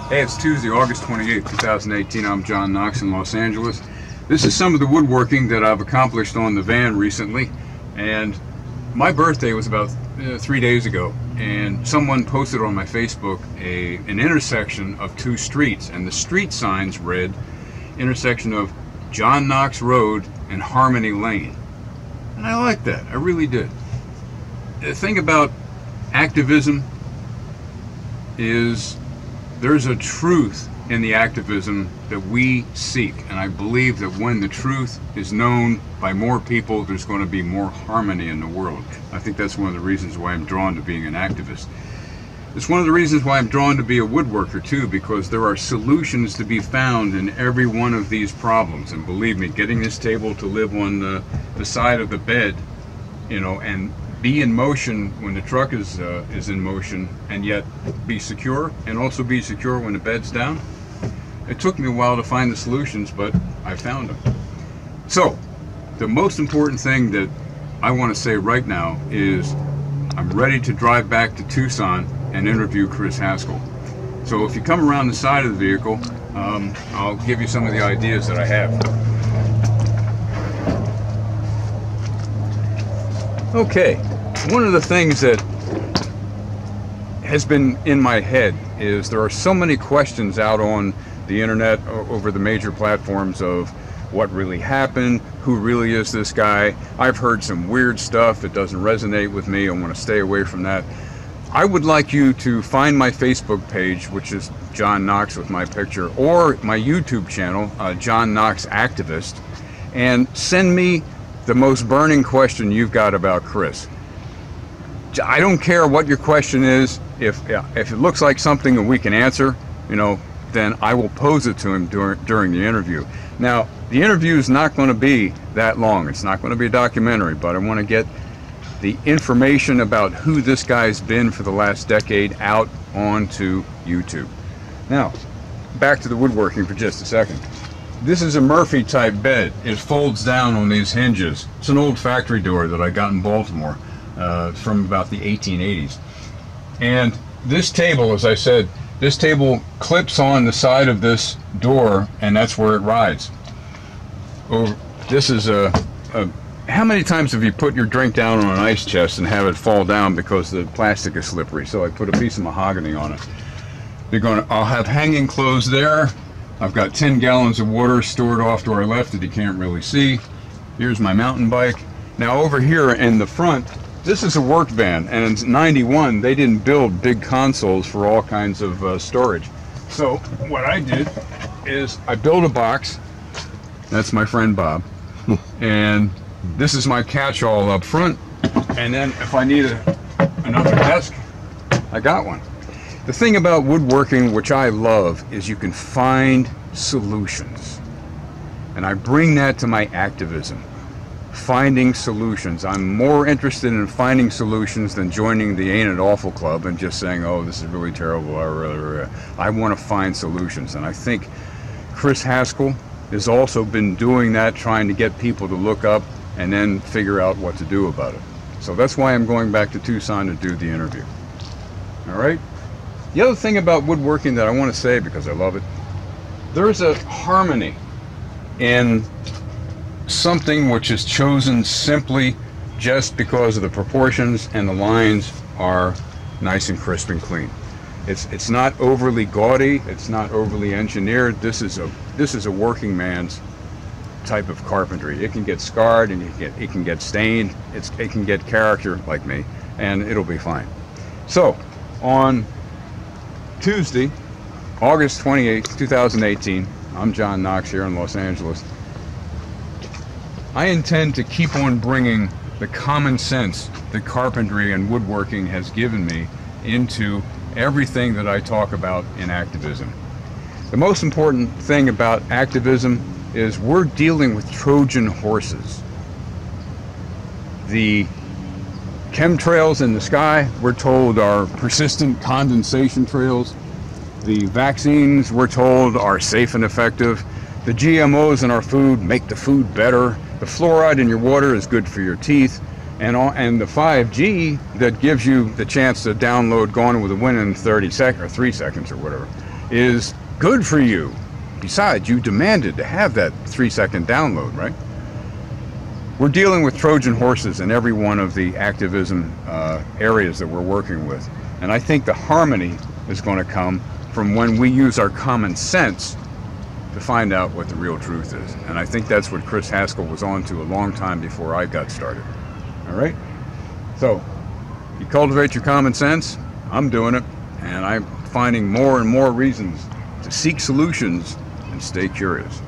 Hey, it's Tuesday, August 28th, 2018. I'm John Knox in Los Angeles. This is some of the woodworking that I've accomplished on the van recently. And my birthday was about 3 days ago. And someone posted on my Facebook an intersection of two streets. And the street signs read, intersection of John Knox Road and Harmony Lane. And I like that. I really did. The thing about activism is there's a truth in the activism that we seek, and I believe that when the truth is known by more people, there's going to be more harmony in the world. I think that's one of the reasons why I'm drawn to being an activist. It's one of the reasons why I'm drawn to be a woodworker too, because there are solutions to be found in every one of these problems. And believe me, getting this table to live on the side of the bed, you know, and be in motion when the truck is in motion, and yet be secure, and also be secure when the bed's down. It took me a while to find the solutions, but I found them. So, the most important thing that I want to say right now is I'm ready to drive back to Tucson and interview Chris Haskell. So if you come around the side of the vehicle, I'll give you some of the ideas that I have. Okay, one of the things that has been in my head is there are so many questions out on the internet over the major platforms of what really happened, who really is this guy. I've heard some weird stuff that doesn't resonate with me. I want to stay away from that. I would like you to find my Facebook page, which is John Knox with my picture, or my YouTube channel, John Knox Activist, and send me the most burning question you've got about Chris. I don't care what your question is. If it looks like something that we can answer, you know, then I will pose it to him during the interview. Now, the interview is not going to be that long. It's not going to be a documentary, but I want to get the information about who this guy's been for the last decade out onto YouTube. Now, back to the woodworking for just a second. This is a Murphy type bed. It folds down on these hinges. It's an old factory door that I got in Baltimore from about the 1880s. And this table, as I said, this table clips on the side of this door, and that's where it rides. This is how many times have you put your drink down on an ice chest and have it fall down because the plastic is slippery? So I put a piece of mahogany on it. I'll have hanging clothes there. I've got 10 gallons of water stored off to our left that you can't really see. Here's my mountain bike. Now over here in the front, this is a work van, and in '91 they didn't build big consoles for all kinds of storage. So what I did is I built a box. That's my friend Bob. And this is my catch-all up front. And then if I need another desk, I got one. The thing about woodworking, which I love, is you can find solutions. And I bring that to my activism. Finding solutions. I'm more interested in finding solutions than joining the Ain't It Awful Club and just saying, oh, this is really terrible. I want to find solutions. And I think Chris Haskell has also been doing that, trying to get people to look up and then figure out what to do about it. So that's why I'm going back to Tucson to do the interview. All right? The other thing about woodworking that I want to say, because I love it, there's a harmony in something which is chosen simply just because of the proportions and the lines are nice and crisp and clean. It's not overly gaudy, it's not overly engineered. This is a working man's type of carpentry. It can get scarred and it can get stained. It can get character like me, and it'll be fine. So on Tuesday, August 28th, 2018, I'm John Knox here in Los Angeles. I intend to keep on bringing the common sense that carpentry and woodworking has given me into everything that I talk about in activism. The most important thing about activism is we're dealing with Trojan horses. The chemtrails in the sky, we're told, are persistent condensation trails. The vaccines, we're told, are safe and effective. The GMOs in our food make the food better. The fluoride in your water is good for your teeth. And the 5G that gives you the chance to download Gone with the Wind in 30 seconds or 3 seconds or whatever is good for you. Besides, you demanded to have that 3-second download, right? We're dealing with Trojan horses in every one of the activism areas that we're working with. And I think the harmony is going to come from when we use our common sense to find out what the real truth is. And I think that's what Chris Haskell was on to a long time before I got started. All right? So, you cultivate your common sense, I'm doing it, and I'm finding more and more reasons to seek solutions and stay curious.